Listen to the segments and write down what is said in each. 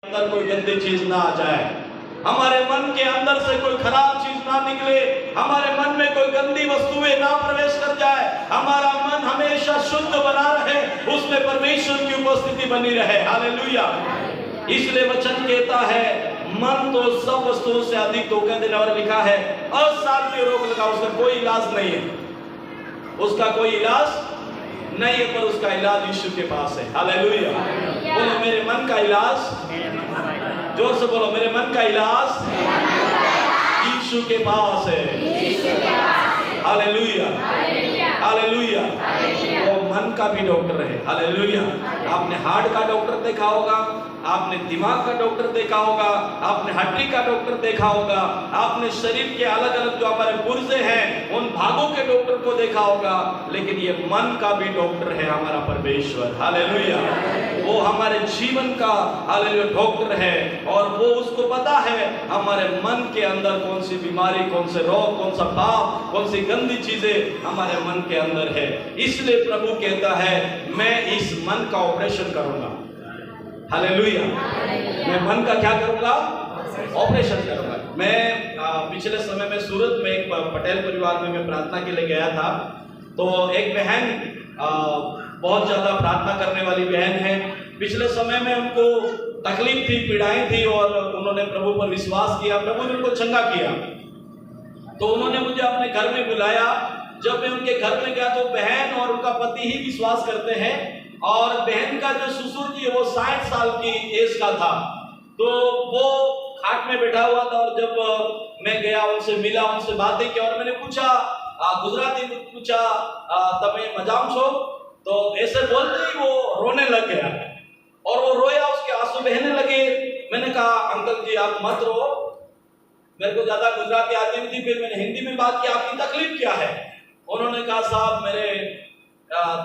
अंदर कोई गंदी चीज ना आ जाए, हमारे मन के अंदर से कोई खराब चीज ना निकले, हमारे मन में कोई गंदी वस्तुएं ना प्रवेश कर जाए, हमारा मन हमेशा शुद्ध बना रहे, उसमें परमेश्वर की उपस्थिति बनी रहे। हालेलुया। इसलिए वचन कहता है मन तो सब वस्तुओं से अधिक धोखा देने वाला, लिखा है असाध्य रोग लगा, उसका कोई इलाज नहीं है, उसका कोई इलाज नहीं है, पर उसका इलाज यीशु के पास है। हालेलुया। बोलो मेरे मन का इलाज, जोर से बोलो मेरे मन का इलाज यीशु के पास है। Hallelujah, hallelujah. वो मन का भी डॉक्टर है। हालेलुया। आपने हार्ट का डॉक्टर देखा होगा, आपने दिमाग का डॉक्टर देखा होगा, आपने हड्डी का डॉक्टर देखा होगा, आपने शरीर के अलग अलग जो हमारे पुर्जे हैं उन भागों के डॉक्टर को देखा होगा, लेकिन ये मन का भी डॉक्टर है हमारा परमेश्वर। हालेलुया। वो हमारे जीवन का हालेलुया डॉक्टर है, और वो उसको पता है हमारे मन के अंदर कौन सी बीमारी, कौन से रोग, कौन सा पाप, कौन सी गंदी चीजें हमारे मन के अंदर है। इसलिए प्रभु कहता है मैं इस मन का ऑपरेशन करूंगा। हालेलुया। मैं मन का क्या करूंगा? ऑपरेशन करूंगा। मैं पिछले समय में सूरत में एक पटेल परिवार में मैं प्रार्थना के लिए गया था, तो एक बहन बहुत ज्यादा प्रार्थना करने वाली बहन है। पिछले समय में उनको तकलीफ थी, पीड़ाएं थी, और उन्होंने प्रभु पर विश्वास किया, प्रभु ने उनको चंगा किया। तो उन्होंने मुझे अपने घर में बुलाया। जब मैं उनके घर में गया तो बहन और उनका पति ही विश्वास करते हैं, और बहन का जो ससुर जी है वो 60 साल की एज का था। तो वो खाट में बैठा हुआ था, और जब मैं गया उनसे मिला, उनसे बातें की, और मैंने पूछा गुजराती में पूछा तमे मजाम छो, तो ऐसे बोलते ही वो रोने लग गया, और वो रोया, उसके आंसू बहने लगे। मैंने कहा अंकल जी आप मत रो, मेरे को ज्यादा गुजराती आती नहीं थी, फिर मैंने हिंदी में बात की, आपकी तकलीफ क्या है? उन्होंने कहा साहब मेरे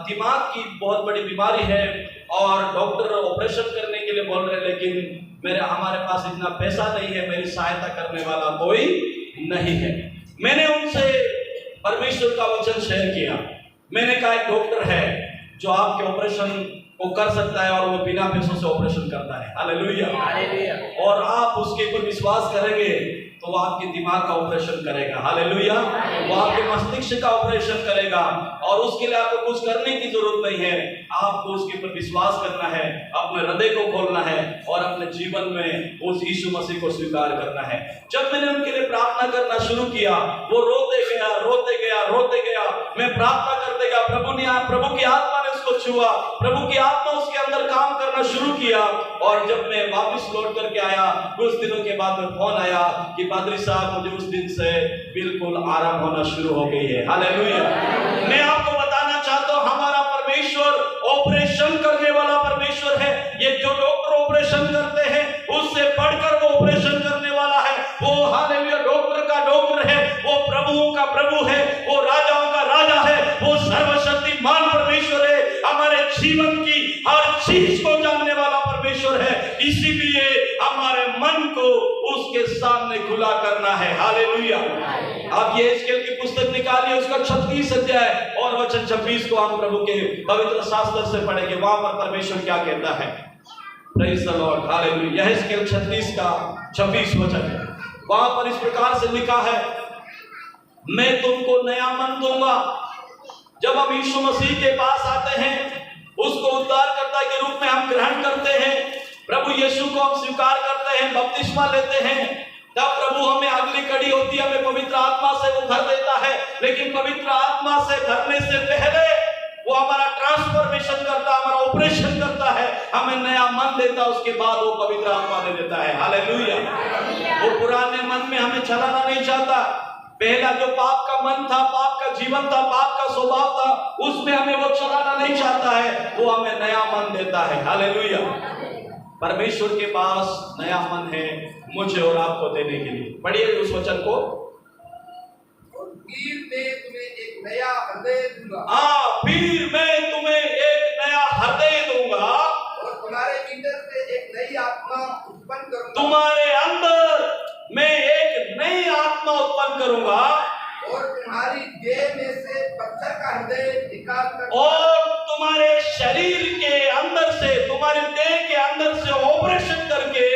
दिमाग की बहुत बड़ी बीमारी है, और डॉक्टर ऑपरेशन करने के लिए बोल रहे हैं, लेकिन हमारे पास इतना पैसा नहीं है, मेरी सहायता करने वाला कोई नहीं है। मैंने उनसे परमेश्वर का वचन शेयर किया। मैंने कहा एक डॉक्टर है जो आपके ऑपरेशन को कर सकता है, और वो बिना पैसों से ऑपरेशन करता है। हालेलुया। और आप उसके ऊपर विश्वास करेंगे तो वो आपके दिमाग का ऑपरेशन करेगा। हालेलुया। वो आपके मस्तिष्क का ऑपरेशन करेगा, और उसके लिए आपको कुछ करने की जरूरत नहीं है, आपको उसके ऊपर विश्वास करना है, अपने हृदय को खोलना है, और अपने जीवन में उस यीशु मसीह को स्वीकार करना है। जब मैंने उनके लिए प्रार्थना करना शुरू किया, वो रोते गया, रोते गया, रोते गया। मैं प्रार्थना करते गया, प्रभु की आत्मा ने उसको छुआ, प्रभु की आत्मा उसके अंदर काम करना शुरू किया। और जब मैं वापस लौट करके आया, कुछ दिनों के बाद में फोन आया कि पादरी साहब मुझे उस दिन से बिल्कुल आराम होना शुरू हो गई है। हालेलुया। मैं आपको बताना चाहता हूं हमारा परमेश्वर ऑपरेशन करने वाला परमेश्वर है। ये जो डॉक्टर ऑपरेशन करते हैं उससे बढ़कर वो ऑपरेशन करने वाला है। वो हालेलुया डॉक्टर का डॉक्टर है, वो प्रभुओं का प्रभु है, वो राजाओं का राजा है, वो सर्वशक्तिमान परमेश्वर है, हमारे जीवन की हर चीज को जानने वाला परमेश्वर है। इसीलिए हमारे मन को उसके सामने खुला करना है। हालेलुया। आप ये एस्केल की पुस्तक निकालिए, उसका 36 अध्याय और वचन 26 को हम प्रभु के पवित्र शास्त्र से पढ़ेंगे। वहां पर परमेश्वर क्या कहता है? Praise the Lord. हालेलुया। यह एस्केल 36 का 26 वचन है। वहां पर इस प्रकार से लिखा है, मैं तुमको नया मन दूंगा। जब हम यीशु मसीह के पास आते हैं, उसको उद्धारकर्ता के रूप में हम ग्रहण करते हैं, प्रभु यीशु को हम स्वीकार करते हैं, बपतिस्मा लेते हैं, तब प्रभु हमें अगली कड़ी होती है, हमें पवित्र आत्मा से वो भर देता है। लेकिन पवित्र आत्मा से भरने से पहले वो हमारा ट्रांसफॉर्मेशन करता है, हमारा ऑपरेशन करता है, हमें नया मन देता है, उसके बाद वो पवित्र आत्मा दे देता है। हालेलुया। वो पुराने मन में हमें चलाना नहीं चाहता। पहला जो पाप का मन था, पाप का जीवन था, पाप का स्वभाव था, उसमें हमें वो चलाना नहीं चाहता है, वो हमें नया मन देता है। हालेलुया। परमेश्वर के पास नया मन है मुझे और आपको देने के लिए। पढ़िए उस वचन को। फिर मैं तुम्हें एक नया हृदय दूंगा। फिर मैं तुम्हें एक नया हृदय दूंगा, और तुम्हारे भीतर से एक नई आत्मा उत्पन्न करूंगा। तुम्हारे अंदर मैं एक नई आत्मा उत्पन्न करूंगा, और तुम्हारी देह में से पत्थर का हृदय निकाल कर, और तुम्हारे शरीर के अंदर से, तुम्हारे देह के अंदर से ऑपरेशन करके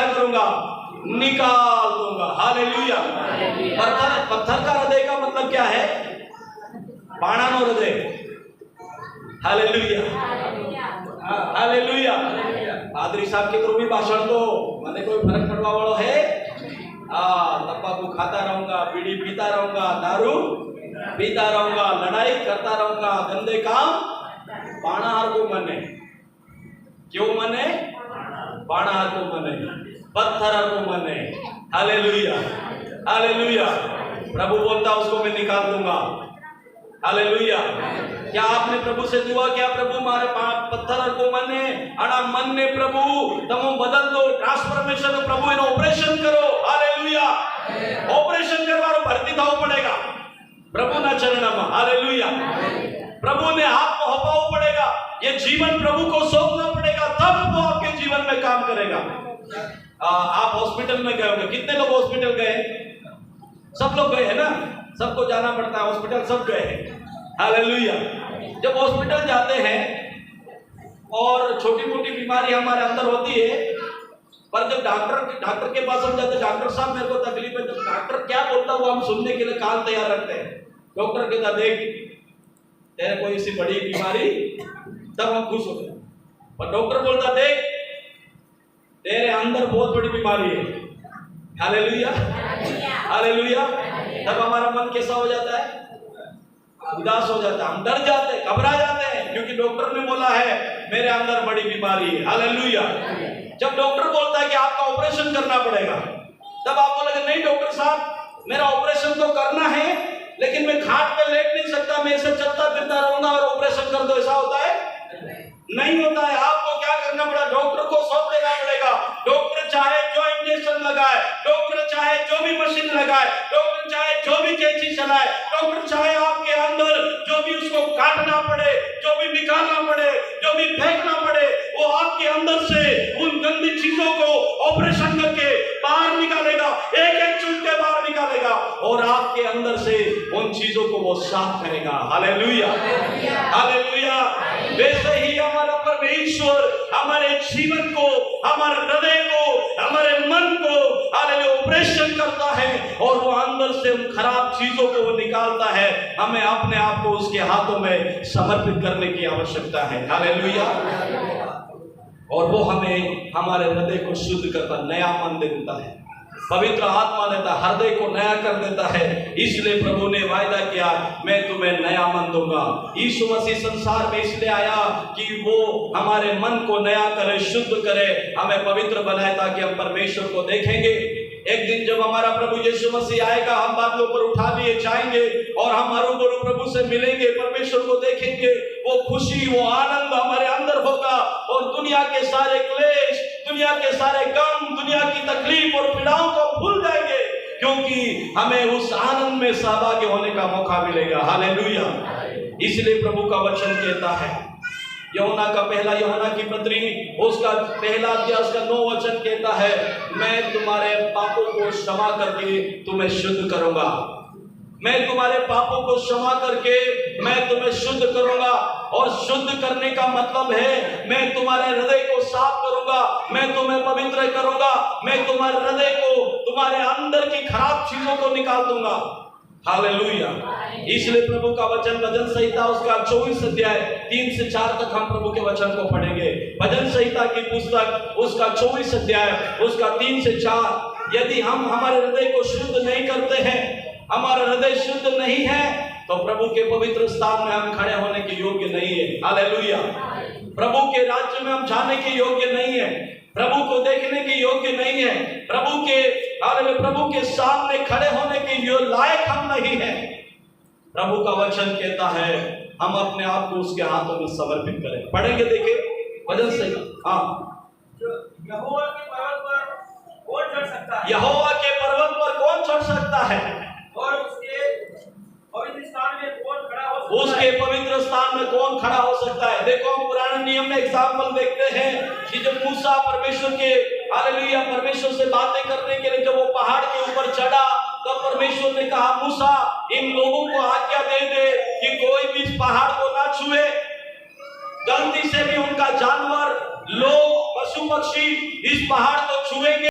क्या करूंगा? निकाल दूंगा। हालेलुया। पत्थर का हृदय का मतलब क्या है? बाणानो हृदय। Hallelujah, hallelujah. पादरी साहब के थ्रू भी भाषण तो मैंने कोई फर्क पड़वा वालों है? तंबाकू खाता रहूंगा, बीड़ी पीता रहूंगा, दारू पीता रहूंगा, लड़ाई करता रहूंगा, गंदे काम बाणाहार को मने। क्यों मने? बाणाहार को मने, पत्थर को मने। Hallelujah, hallelujah. प्रभु बोलता उसको मैं निकाल दूंगा। हालेलुया। क्या आपने प्रभु से दुआ किया, प्रभु मारे पत्थर को मने अड़ा मन ने प्रभु तमो बदल दो, ट्रांसफॉर्मेशन हो प्रभु, इन्हें ऑपरेशन करो। हालेलुया। ऑपरेशन करवारो भर्ती थाव पड़ेगा प्रभु ना चरण में। हालेलुया। प्रभु ने हाथ को हपाव पड़ेगा, ये जीवन प्रभु को सौंपना पड़ेगा, तब वो आपके जीवन में काम करेगा। आप हॉस्पिटल में गए होंगे, कितने लोग हॉस्पिटल गए? सब लोग गए हैं ना, सबको जाना पड़ता है हॉस्पिटल, सब गए हैं। हालेलुया। जब हॉस्पिटल जाते हैं और छोटी मोटी बीमारी हमारे अंदर होती है, पर जब डॉक्टर के पास हम जाते हैं, डॉक्टर साहब मेरे को तकलीफ है, जब डॉक्टर क्या बोलता है वो हम सुनने के लिए कान तैयार रखते हैं। डॉक्टर कहता देख तेरे कोई ऐसी बड़ी बीमारी, तब हम खुश होते हैं। पर डॉक्टर बोलता देख तेरे अंदर बहुत बड़ी बीमारी है। Hallelujah, hallelujah. तब हमारा मन कैसा हो जाता है? उदास हो जाता है, हम डर जाते हैं, घबरा जाते हैं, क्योंकि डॉक्टर ने बोला है मेरे अंदर बड़ी बीमारी है। हालेलुया। जब डॉक्टर बोलता है कि आपका ऑपरेशन करना पड़ेगा, तब आप बोलेंगे नहीं डॉक्टर साहब मेरा ऑपरेशन तो करना है, लेकिन मैं खाट पे लेट नहीं सकता, मैं ऐसे चलता फिरता रहूंगा और ऑपरेशन कर दो, ऐसा होता है? नहीं होता है। आपको क्या करना पड़ा? डॉक्टर को सौंप देना पड़ेगा। डॉक्टर चाहे जो इंजेक्शन लगाए, डॉक्टर चाहे जो भी मशीन लगाए, डॉक्टर चाहे जो भी कैंची चलाए, डॉक्टर चाहे आपके अंदर जो भी उसको काटना पड़े, जो भी निकालना पड़े, जो भी फेंकना पड़े, वो आपके अंदर से उन गंदी चीजों को ऑपरेशन करके बाहर निकालेगा, एक एक चूल के बाहर निकालेगा और आपके अंदर से उन चीजों को वो साफ करेगा। Hallelujah, hallelujah. वैसे ही हमारे परमेश्वर हमारे जीवन को, हमारे हृदय को, हमारे मन को हालेलुया ऑपरेशन करता है और वो अंदर से उन खराब चीजों को वो निकालता है। हमें अपने आप को उसके हाथों में समर्पित करने की आवश्यकता है। हालेलुया। और वो हमें हमारे हृदय को शुद्ध करता, नया मन दे देता है, पवित्र आत्मा देता, हृदय को नया कर देता है। इसलिए प्रभु ने वायदा किया मैं तुम्हें नया मन दूंगा। यीशु मसीह संसार में इसलिए आया कि वो हमारे मन को नया करे, शुद्ध करे, हमें पवित्र बनाए, ताकि हम परमेश्वर को देखेंगे। एक दिन जब हमारा प्रभु यीशु मसीह आएगा, हम बादलों पर उठा लिए जाएंगे और हम हरूबरू प्रभु से मिलेंगे, परमेश्वर को देखेंगे। वो खुशी, वो आनंद हमारे अंदर होगा और दुनिया के सारे क्लेश, दुनिया के सारे गम, दुनिया की तकलीफ और पीड़ाओं को भूल जाएंगे, क्योंकि हमें उस आनंद में सहभागी होने का मौका मिलेगा। हालेलुया। इसलिए प्रभु का वचन कहता है, यूहन्ना का पहला यूहन्ना की पत्री उसका पहला अध्याय उसका 9 वचन कहता है मैं तुम्हारे पापों को क्षमा करके तुम्हें शुद्ध करूंगा। मैं तुम्हारे पापों को क्षमा करके मैं तुम्हें शुद्ध करूंगा। और शुद्ध करने का मतलब है मैं तुम्हारे हृदय को साफ करूंगा, मैं तुम्हें पवित्र करूंगा, मैं तुम्हारे हृदय को, तुम्हारे अंदर की खराब चीजों को निकाल दूंगा। हालेलुया। इसलिए प्रभु का वचन भजन संहिता उसका 24 अध्याय 3 से 4 तक हम प्रभु के वचन को पढ़ेंगे। भजन संहिता की पुस्तक उसका 24 अध्याय उसका 3 से 4। यदि हम हमारे हृदय को शुद्ध नहीं करते हैं, हमारा हृदय शुद्ध नहीं है, तो प्रभु के पवित्र स्थान में हम खड़े होने के योग्य नहीं है। हालेलुया। प्रभु के राज्य में हम जाने के योग्य नहीं है, प्रभु को देखने के योग्य नहीं है, प्रभु के सामने खड़े होने के लायक हम नहीं है। प्रभु का वचन कहता है हम अपने आप को उसके हाथों में समर्पित करें। पढ़ेंगे, देखिए वचन से। हाँ, यहोवा के पर्वत पर कौन चढ़ सकता है? यहोवा के पर्वत पर कौन चढ़ सकता है? और उसके पवित्र स्थान में कौन खड़ा हो सकता है? उसके पवित्र स्थान में कौन खड़ा हो सकता है? देखो हम पुराने नियम में एग्जाम्पल देखते हैं कि जब मूसा परमेश्वर के हालेलुया परमेश्वर से बातें करने के लिए जब वो पहाड़ के ऊपर चढ़ा, तब परमेश्वर ने कहा मूसा इन लोगों को आज्ञा दे दे कि कोई भी इस पहाड़ को ना छुए, गलती से भी उनका जानवर, लोग, पशु पक्षी इस पहाड़ को छुएंगे